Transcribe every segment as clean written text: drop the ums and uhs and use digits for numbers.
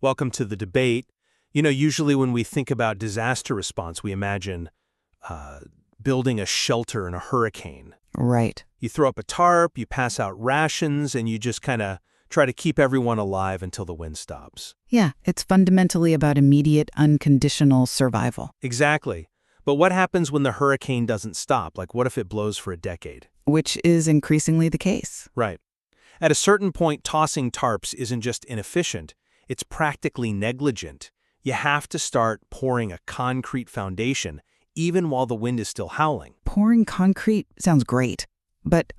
Welcome to the debate. Usually when we think about disaster response, we imagine building a shelter in a hurricane. Right. You throw up a tarp, you pass out rations, and you just kind of try to keep everyone alive until the wind stops. Yeah, it's fundamentally about immediate, unconditional survival. Exactly. But what happens when the hurricane doesn't stop? Like, what if it blows for a decade? Which is increasingly the case. Right. At a certain point, tossing tarps isn't just inefficient, it's practically negligent. You have to start pouring a concrete foundation, even while the wind is still howling. Pouring concrete sounds great. But,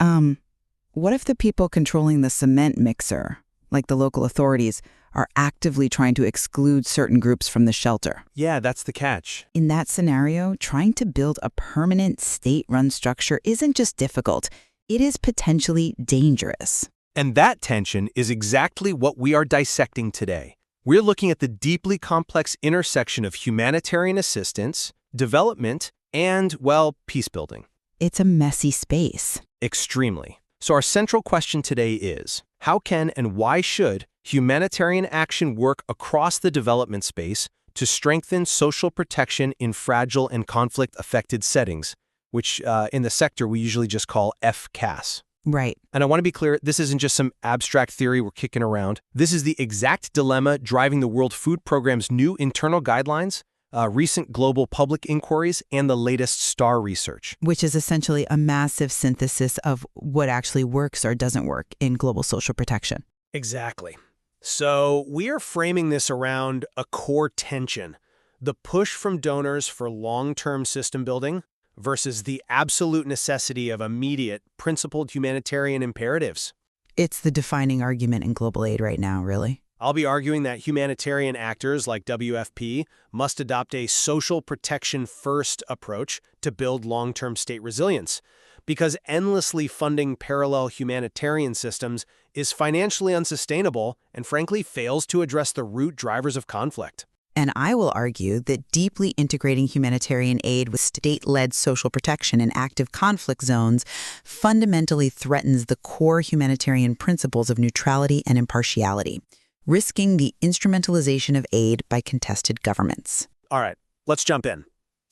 what if the people controlling the cement mixer, like the local authorities, are actively trying to exclude certain groups from the shelter? Yeah, that's the catch. In that scenario, trying to build a permanent state-run structure isn't just difficult, it is potentially dangerous. And that tension is exactly what we are dissecting today. We're looking at the deeply complex intersection of humanitarian assistance, development, and, well, peace building. It's a messy space. Extremely. So our central question today is, how can and why should humanitarian action work across the development space to strengthen social protection in fragile and conflict-affected settings, which in the sector we usually just call FCAS? Right. And I want to be clear, this isn't just some abstract theory we're kicking around. This is the exact dilemma driving the World Food Programme's new internal guidelines, recent global public inquiries, and the latest STAAR research. Which is essentially a massive synthesis of what actually works or doesn't work in global social protection. Exactly. So we are framing this around a core tension, the push from donors for long-term system building versus the absolute necessity of immediate, principled humanitarian imperatives. It's the defining argument in global aid right now, really. I'll be arguing that humanitarian actors like WFP must adopt a social protection-first approach to build long-term state resilience, because endlessly funding parallel humanitarian systems is financially unsustainable and frankly fails to address the root drivers of conflict. And I will argue that deeply integrating humanitarian aid with state-led social protection in active conflict zones fundamentally threatens the core humanitarian principles of neutrality and impartiality, risking the instrumentalization of aid by contested governments. All right, let's jump in.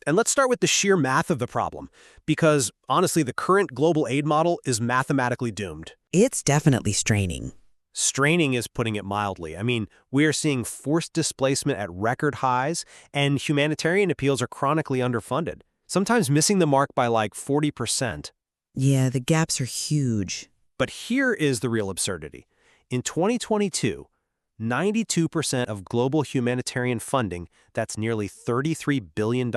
And let's start with the sheer math of the problem, because honestly, the current global aid model is mathematically doomed. It's definitely straining. Straining is putting it mildly. I mean, we are seeing forced displacement at record highs, and humanitarian appeals are chronically underfunded, sometimes missing the mark by like 40%. Yeah, the gaps are huge. But here is the real absurdity. In 2022, 92% of global humanitarian funding, that's nearly $33 billion,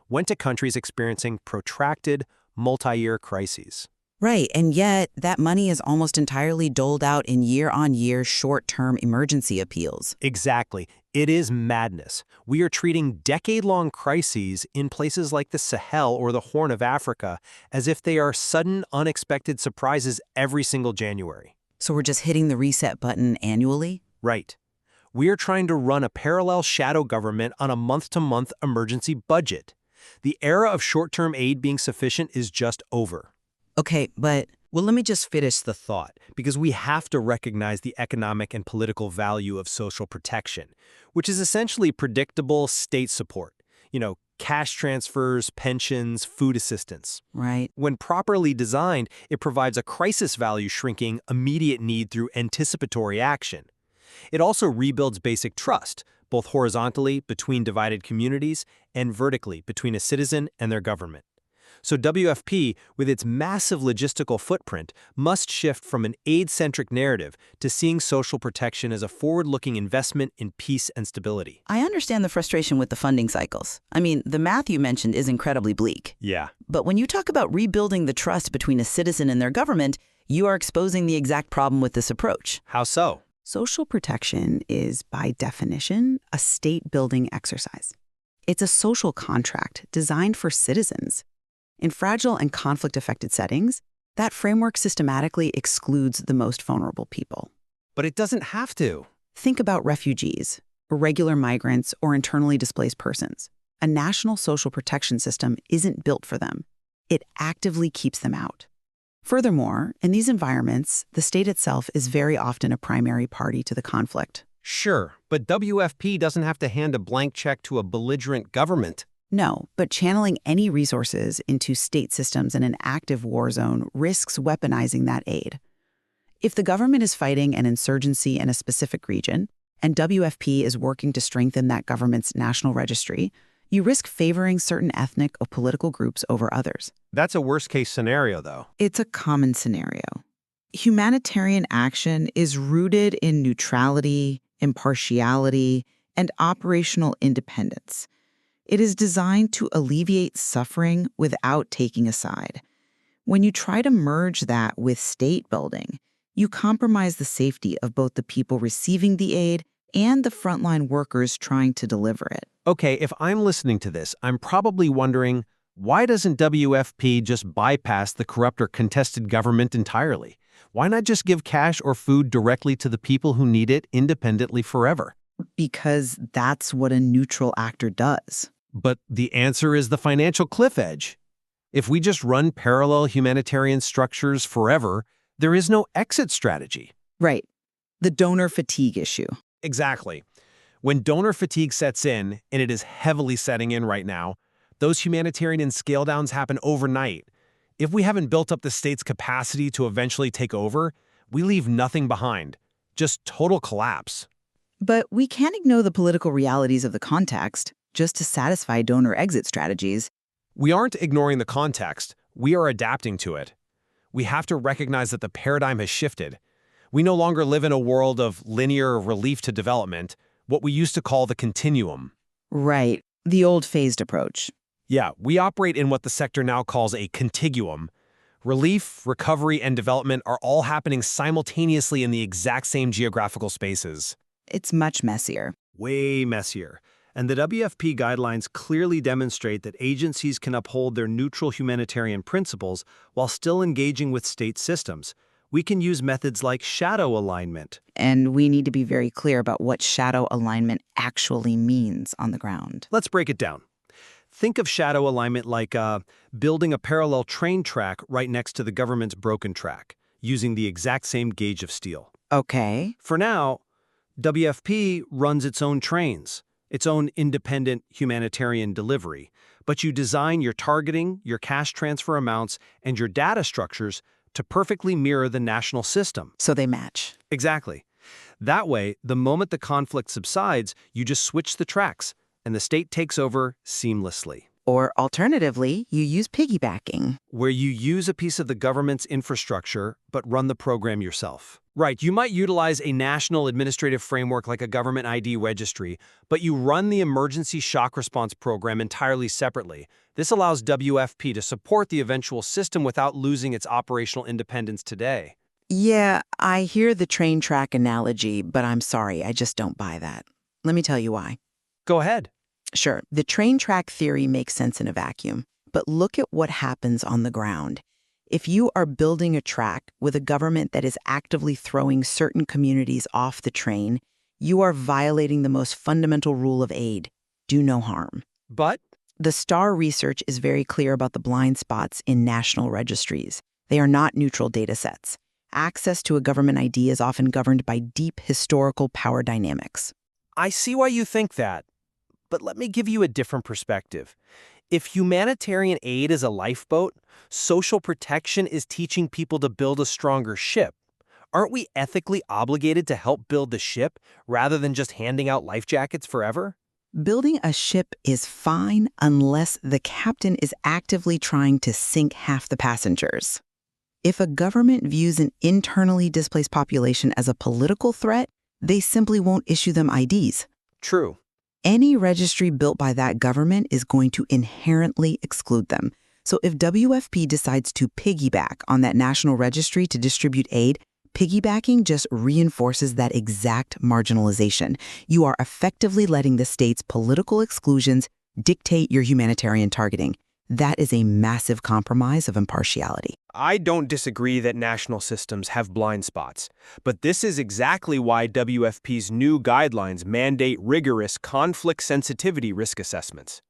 went to countries experiencing protracted, multi-year crises. Right, and yet that money is almost entirely doled out in year-on-year short-term emergency appeals. Exactly. It is madness. We are treating decade-long crises in places like the Sahel or the Horn of Africa as if they are sudden, unexpected surprises every single January. So we're just hitting the reset button annually? Right. We are trying to run a parallel shadow government on a month-to-month emergency budget. The era of short-term aid being sufficient is just over. Okay, but well, let me just finish the thought, because we have to recognize the economic and political value of social protection, which is essentially predictable state support. Cash transfers, pensions, food assistance. Right. When properly designed, it provides a crisis value shrinking immediate need through anticipatory action. It also rebuilds basic trust, both horizontally between divided communities and vertically between a citizen and their government. So WFP, with its massive logistical footprint, must shift from an aid-centric narrative to seeing social protection as a forward-looking investment in peace and stability. I understand the frustration with the funding cycles. I mean, the math you mentioned is incredibly bleak. Yeah. But when you talk about rebuilding the trust between a citizen and their government, you are exposing the exact problem with this approach. How so? Social protection is, by definition, a state-building exercise. It's a social contract designed for citizens. In fragile and conflict-affected settings, that framework systematically excludes the most vulnerable people. But it doesn't have to. Think about refugees, irregular migrants, or internally displaced persons. A national social protection system isn't built for them. It actively keeps them out. Furthermore, in these environments, the state itself is very often a primary party to the conflict. Sure, But WFP doesn't have to hand a blank check to a belligerent government. No, but channeling any resources into state systems in an active war zone risks weaponizing that aid. If the government is fighting an insurgency in a specific region, and WFP is working to strengthen that government's national registry, you risk favoring certain ethnic or political groups over others. That's a worst-case scenario, though. It's a common scenario. Humanitarian action is rooted in neutrality, impartiality, and operational independence. It is designed to alleviate suffering without taking a side. When you try to merge that with state building, you compromise the safety of both the people receiving the aid and the frontline workers trying to deliver it. Okay, if I'm listening to this, I'm probably wondering, why doesn't WFP just bypass the corrupt or contested government entirely? Why not just give cash or food directly to the people who need it independently forever? Because that's what a neutral actor does. But the answer is the financial cliff edge. If we just run parallel humanitarian structures forever, there is no exit strategy. Right. The donor fatigue issue. Exactly. When donor fatigue sets in, and it is heavily setting in right now, those humanitarian scale-downs happen overnight. If we haven't built up the state's capacity to eventually take over, we leave nothing behind. Just total collapse. But we can't ignore the political realities of the context just to satisfy donor exit strategies. We aren't ignoring the context. We are adapting to it. We have to recognize that the paradigm has shifted. We no longer live in a world of linear relief to development, what we used to call the continuum. Right. The old phased approach. Yeah, we operate in what the sector now calls a contiguum. Relief, recovery, and development are all happening simultaneously in the exact same geographical spaces. It's much messier. Way messier. And the WFP guidelines clearly demonstrate that agencies can uphold their neutral humanitarian principles while still engaging with state systems. We can use methods like shadow alignment. And we need to be very clear about what shadow alignment actually means on the ground. Let's break it down. Think of shadow alignment like building a parallel train track right next to the government's broken track, using the exact same gauge of steel. Okay. For now, WFP runs its own trains, its own independent humanitarian delivery, but you design your targeting, your cash transfer amounts, and your data structures to perfectly mirror the national system. So they match. Exactly. That way, the moment the conflict subsides, you just switch the tracks, and the state takes over seamlessly. Or alternatively, you use piggybacking. Where you use a piece of the government's infrastructure, but run the program yourself. Right, you might utilize a national administrative framework like a government ID registry, but you run the emergency shock response program entirely separately. This allows WFP to support the eventual system without losing its operational independence today. Yeah, I hear the train track analogy, but I'm sorry, I just don't buy that. Let me tell you why. Go ahead. Sure, the train track theory makes sense in a vacuum, but look at what happens on the ground. If you are building a track with a government that is actively throwing certain communities off the train, you are violating the most fundamental rule of aid: do no harm. But the STAAR research is very clear about the blind spots in national registries. They are not neutral data sets. Access to a government ID is often governed by deep historical power dynamics. I see why you think that, but let me give you a different perspective. If humanitarian aid is a lifeboat, social protection is teaching people to build a stronger ship. Aren't we ethically obligated to help build the ship rather than just handing out life jackets forever? Building a ship is fine unless the captain is actively trying to sink half the passengers. If a government views an internally displaced population as a political threat, they simply won't issue them IDs. True. Any registry built by that government is going to inherently exclude them. So if WFP decides to piggyback on that national registry to distribute aid, piggybacking just reinforces that exact marginalization. You are effectively letting the state's political exclusions dictate your humanitarian targeting. That is a massive compromise of impartiality. I don't disagree that national systems have blind spots, but this is exactly why WFP's new guidelines mandate rigorous conflict sensitivity risk assessments.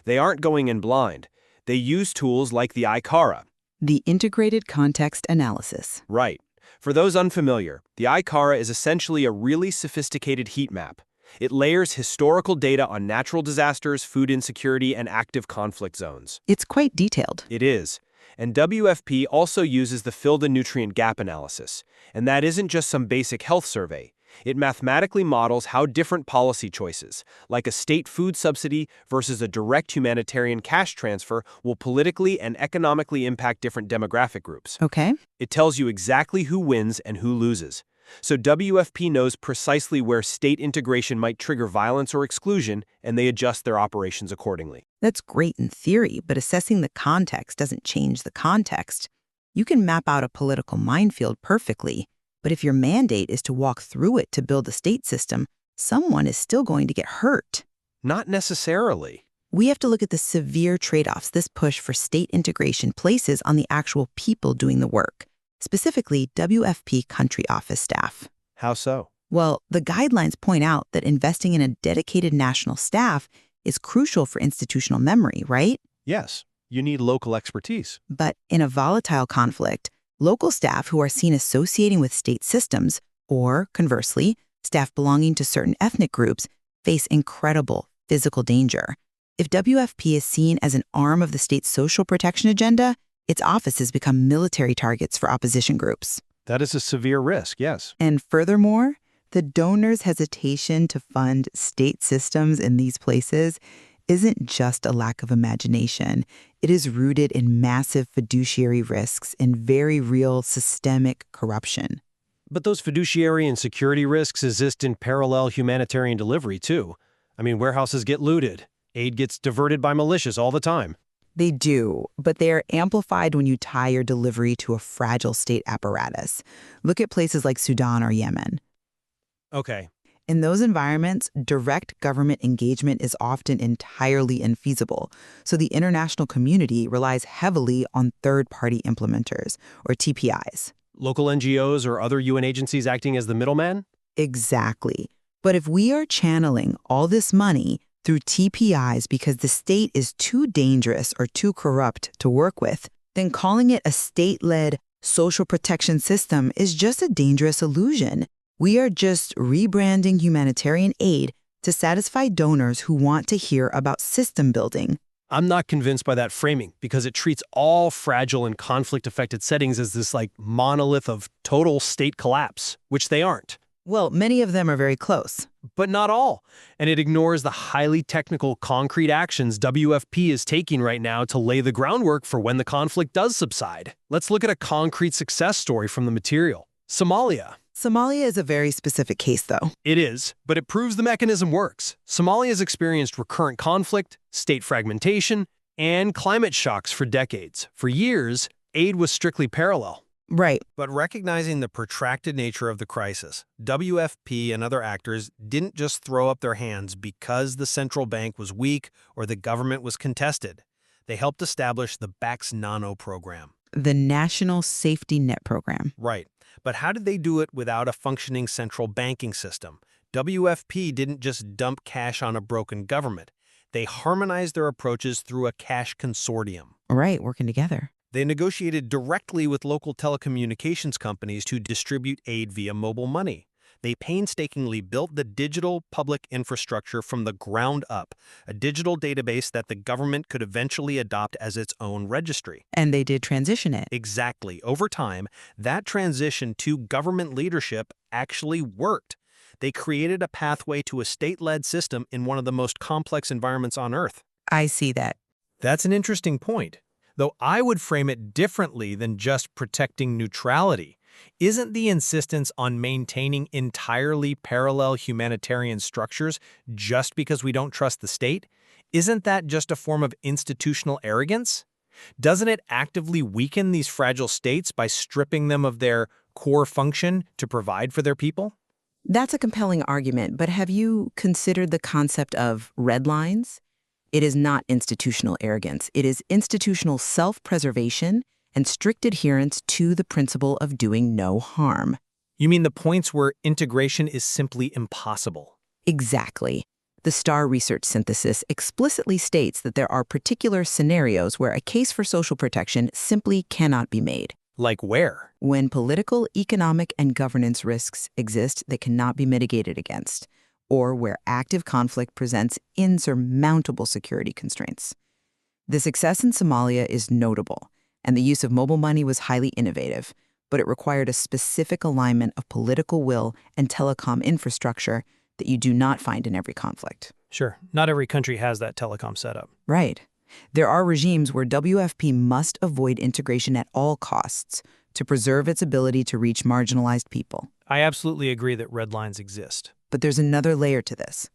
They aren't going in blind. They use tools like the ICARA. The Integrated Context Analysis. Right. For those unfamiliar, the ICARA is essentially a really sophisticated heat map. It layers historical data on natural disasters, food insecurity, and active conflict zones. It's quite detailed. It is. And WFP also uses the fill-the-nutrient gap analysis. And that isn't just some basic health survey. It mathematically models how different policy choices, like a state food subsidy versus a direct humanitarian cash transfer, will politically and economically impact different demographic groups. Okay. It tells you exactly who wins and who loses. So WFP knows precisely where state integration might trigger violence or exclusion, and they adjust their operations accordingly. That's great in theory, but assessing the context doesn't change the context. You can map out a political minefield perfectly, but if your mandate is to walk through it to build a state system, someone is still going to get hurt. Not necessarily. We have to look at the severe trade-offs this push for state integration places on the actual people doing the work, specifically WFP country office staff. How so? Well, the guidelines point out that investing in a dedicated national staff is crucial for institutional memory, right? Yes, you need local expertise. But in a volatile conflict, local staff who are seen associating with state systems, or conversely, staff belonging to certain ethnic groups, face incredible physical danger. If WFP is seen as an arm of the state's social protection agenda, its offices become military targets for opposition groups. That is a severe risk, yes. And furthermore, the donors' hesitation to fund state systems in these places isn't just a lack of imagination. It is rooted in massive fiduciary risks and very real systemic corruption. But those fiduciary and security risks exist in parallel humanitarian delivery, too. I mean, warehouses get looted. Aid gets diverted by militias all the time. They do, but they are amplified when you tie your delivery to a fragile state apparatus. Look at places like Sudan or Yemen. Okay. In those environments, direct government engagement is often entirely infeasible, so the international community relies heavily on third-party implementers, or TPIs. Local NGOs or other UN agencies acting as the middleman? Exactly. But if we are channeling all this money through TPIs because the state is too dangerous or too corrupt to work with, then calling it a state-led social protection system is just a dangerous illusion. We are just rebranding humanitarian aid to satisfy donors who want to hear about system building. I'm not convinced by that framing because it treats all fragile and conflict-affected settings as this monolith of total state collapse, which they aren't. Well, many of them are very close. But not all. And it ignores the highly technical, concrete actions WFP is taking right now to lay the groundwork for when the conflict does subside. Let's look at a concrete success story from the material. Somalia. Somalia is a very specific case, though. It is, but it proves the mechanism works. Somalia has experienced recurrent conflict, state fragmentation, and climate shocks for decades. For years, aid was strictly parallel. Right. But recognizing the protracted nature of the crisis, WFP and other actors didn't just throw up their hands because the central bank was weak or the government was contested. They helped establish the BACS-NANO program. The National Safety Net Program. Right. But how did they do it without a functioning central banking system? WFP didn't just dump cash on a broken government. They harmonized their approaches through a cash consortium. Right, working together. They negotiated directly with local telecommunications companies to distribute aid via mobile money. They painstakingly built the digital public infrastructure from the ground up, a digital database that the government could eventually adopt as its own registry. And they did transition it. Exactly. Over time, that transition to government leadership actually worked. They created a pathway to a state-led system in one of the most complex environments on Earth. I see that. That's an interesting point. Though I would frame it differently than just protecting neutrality. Isn't the insistence on maintaining entirely parallel humanitarian structures just because we don't trust the state? Isn't that just a form of institutional arrogance? Doesn't it actively weaken these fragile states by stripping them of their core function to provide for their people? That's a compelling argument, but have you considered the concept of red lines? It is not institutional arrogance. It is institutional self-preservation and strict adherence to the principle of doing no harm. You mean the points where integration is simply impossible? Exactly. The STAAR research synthesis explicitly states that there are particular scenarios where a case for social protection simply cannot be made. Like where? When political, economic, and governance risks exist that cannot be mitigated against. or where active conflict presents insurmountable security constraints. The success in Somalia is notable, and the use of mobile money was highly innovative, but it required a specific alignment of political will and telecom infrastructure that you do not find in every conflict. Sure, not every country has that telecom setup. Right. There are regimes where WFP must avoid integration at all costs to preserve its ability to reach marginalized people. I absolutely agree that red lines exist. But there's another layer to this.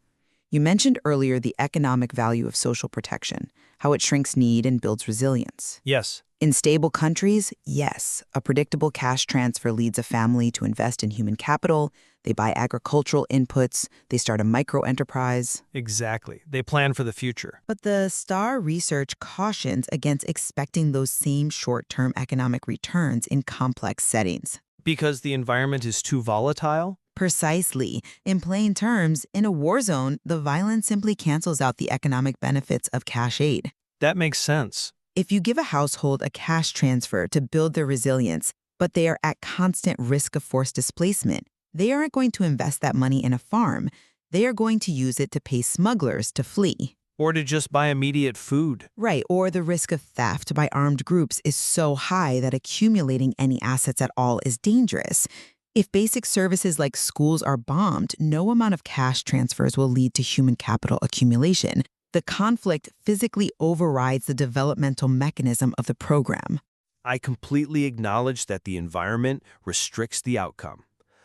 You mentioned earlier the economic value of social protection, how it shrinks need and builds resilience. Yes. In stable countries, yes, a predictable cash transfer leads a family to invest in human capital, they buy agricultural inputs, they start a micro-enterprise. Exactly. They plan for the future. But the STAAR research cautions against expecting those same short-term economic returns in complex settings. Because the environment is too volatile? Precisely. In plain terms, in a war zone, the violence simply cancels out the economic benefits of cash aid. That makes sense. If you give a household a cash transfer to build their resilience, but they are at constant risk of forced displacement, they aren't going to invest that money in a farm. They are going to use it to pay smugglers to flee. Or to just buy immediate food. Right, or the risk of theft by armed groups is so high that accumulating any assets at all is dangerous. If basic services like schools are bombed, no amount of cash transfers will lead to human capital accumulation. The conflict physically overrides the developmental mechanism of the program. I completely acknowledge that the environment restricts the outcome.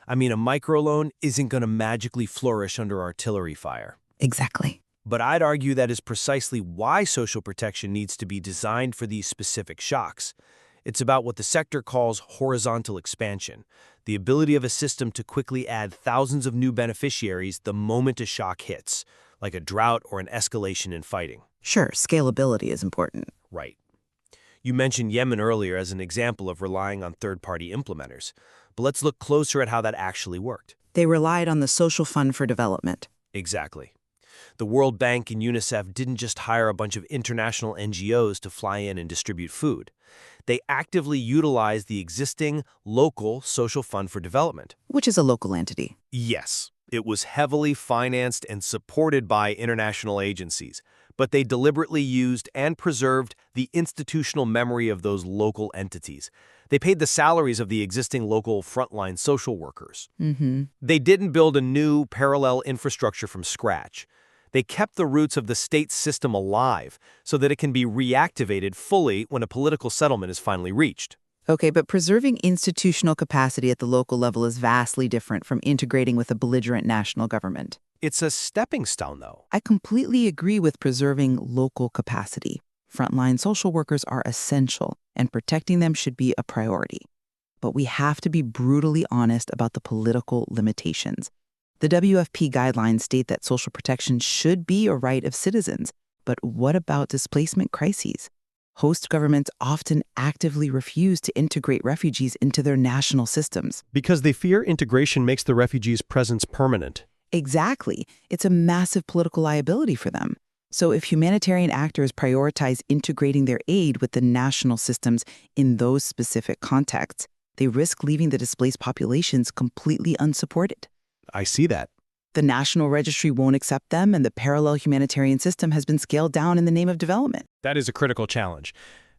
I mean, a microloan isn't going to magically flourish under artillery fire. Exactly. But I'd argue that is precisely why social protection needs to be designed for these specific shocks. It's about what the sector calls horizontal expansion, the ability of a system to quickly add thousands of new beneficiaries the moment a shock hits, like a drought or an escalation in fighting. Sure, scalability is important. Right. You mentioned Yemen earlier as an example of relying on third-party implementers, but let's look closer at how that actually worked. They relied on the Social Fund for Development. Exactly. The World Bank and UNICEF didn't just hire a bunch of international NGOs to fly in and distribute food. They actively utilized the existing local Social Fund for Development. Which is a local entity. Yes, it was heavily financed and supported by international agencies, but they deliberately used and preserved the institutional memory of those local entities. They paid the salaries of the existing local frontline social workers. They didn't build a new parallel infrastructure from scratch. They kept the roots of the state system alive so that it can be reactivated fully when a political settlement is finally reached. Okay, but preserving institutional capacity at the local level is vastly different from integrating with a belligerent national government. It's a stepping stone, though. I completely agree with preserving local capacity. Frontline social workers are essential, and protecting them should be a priority. But we have to be brutally honest about the political limitations. The WFP guidelines state that social protection should be a right of citizens, but what about displacement crises? Host governments often actively refuse to integrate refugees into their national systems. Because they fear integration makes the refugees' presence permanent. Exactly. It's a massive political liability for them. So if humanitarian actors prioritize integrating their aid with the national systems in those specific contexts, they risk leaving the displaced populations completely unsupported. I see that. The National Registry won't accept them, and the parallel humanitarian system has been scaled down in the name of development. That is a critical challenge.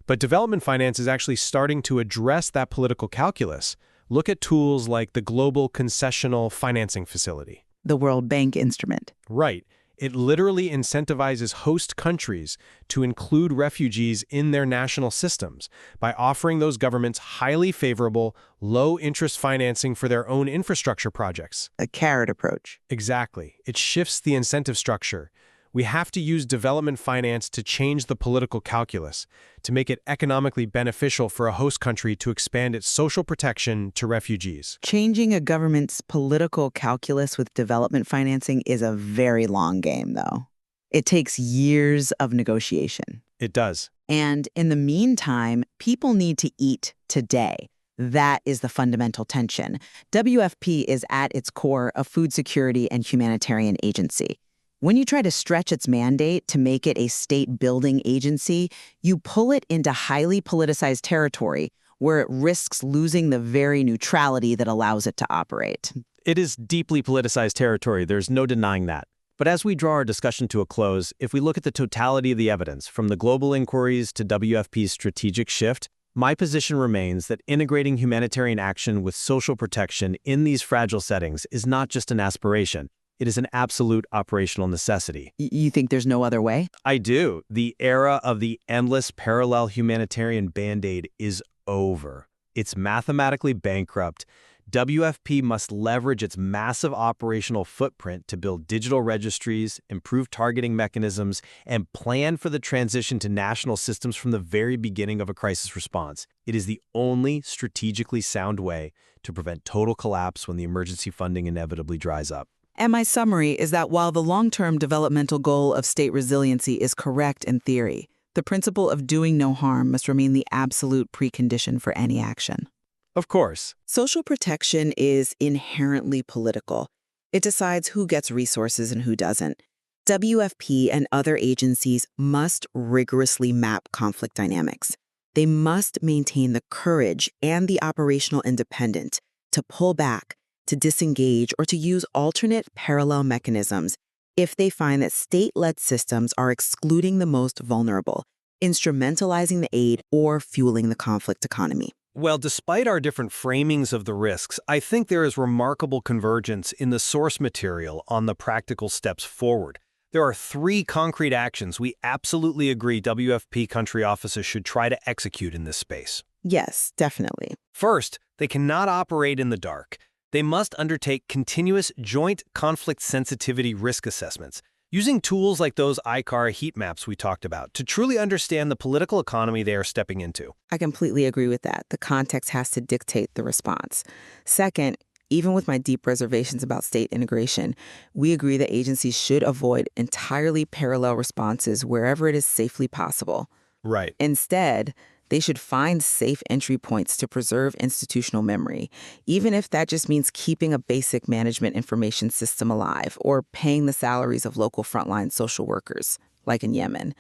But development finance is actually starting to address that political calculus. Look at tools like the Global Concessional Financing Facility. The World Bank instrument. Right. It literally incentivizes host countries to include refugees in their national systems by offering those governments highly favorable, low-interest financing for their own infrastructure projects. A carrot approach. Exactly. It shifts the incentive structure. We have to use development finance to change the political calculus, to make it economically beneficial for a host country to expand its social protection to refugees. Changing a government's political calculus with development financing is a very long game, though. It takes years of negotiation. It does. And in the meantime, people need to eat today. That is the fundamental tension. WFP is at its core a food security and humanitarian agency. When you try to stretch its mandate to make it a state-building agency, you pull it into highly politicized territory where it risks losing the very neutrality that allows it to operate. It is deeply politicized territory, there's no denying that. But as we draw our discussion to a close, if we look at the totality of the evidence, from the global inquiries to WFP's strategic shift, my position remains that integrating humanitarian action with social protection in these fragile settings is not just an aspiration. It is an absolute operational necessity. You think there's no other way? I do. The era of the endless parallel humanitarian band-aid is over. It's mathematically bankrupt. WFP must leverage its massive operational footprint to build digital registries, improve targeting mechanisms, and plan for the transition to national systems from the very beginning of a crisis response. It is the only strategically sound way to prevent total collapse when the emergency funding inevitably dries up. And my summary is that while the long-term developmental goal of state resiliency is correct in theory, the principle of doing no harm must remain the absolute precondition for any action. Of course. Social protection is inherently political. It decides who gets resources and who doesn't. WFP and other agencies must rigorously map conflict dynamics. They must maintain the courage and the operational independence to pull back, to disengage, or to use alternate parallel mechanisms if they find that state-led systems are excluding the most vulnerable, instrumentalizing the aid, or fueling the conflict economy. Well, despite our different framings of the risks, I think there is remarkable convergence in the source material on the practical steps forward. There are 3 concrete actions we absolutely agree WFP country offices should try to execute in this space. Yes, definitely. First, they cannot operate in the dark. They must undertake continuous joint conflict sensitivity risk assessments, using tools like those ICAR heat maps we talked about to truly understand the political economy they are stepping into. I completely agree with that. The context has to dictate the response. Second, even with my deep reservations about state integration, we agree that agencies should avoid entirely parallel responses wherever it is safely possible. Right. Instead, they should find safe entry points to preserve institutional memory, even if that just means keeping a basic management information system alive or paying the salaries of local frontline social workers, like in Yemen.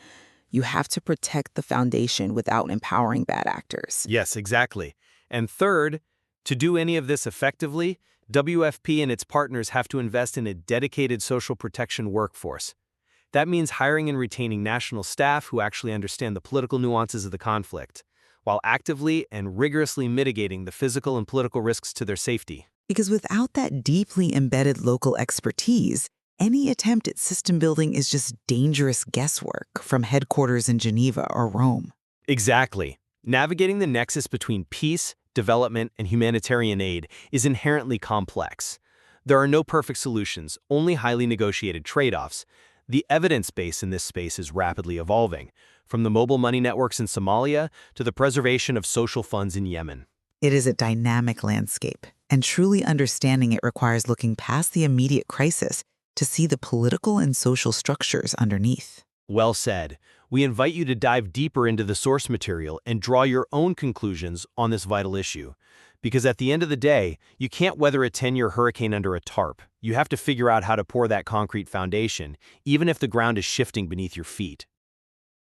You have to protect the foundation without empowering bad actors. Yes, exactly. And third, to do any of this effectively, WFP and its partners have to invest in a dedicated social protection workforce. That means hiring and retaining national staff who actually understand the political nuances of the conflict, while actively and rigorously mitigating the physical and political risks to their safety. Because without that deeply embedded local expertise, any attempt at system building is just dangerous guesswork from headquarters in Geneva or Rome. Exactly. Navigating the nexus between peace, development, and humanitarian aid is inherently complex. There are no perfect solutions, only highly negotiated trade-offs. The evidence base in this space is rapidly evolving, from the mobile money networks in Somalia to the preservation of social funds in Yemen. It is a dynamic landscape, and truly understanding it requires looking past the immediate crisis to see the political and social structures underneath. Well said. We invite you to dive deeper into the source material and draw your own conclusions on this vital issue. Because at the end of the day, you can't weather a 10-year hurricane under a tarp. You have to figure out how to pour that concrete foundation, even if the ground is shifting beneath your feet.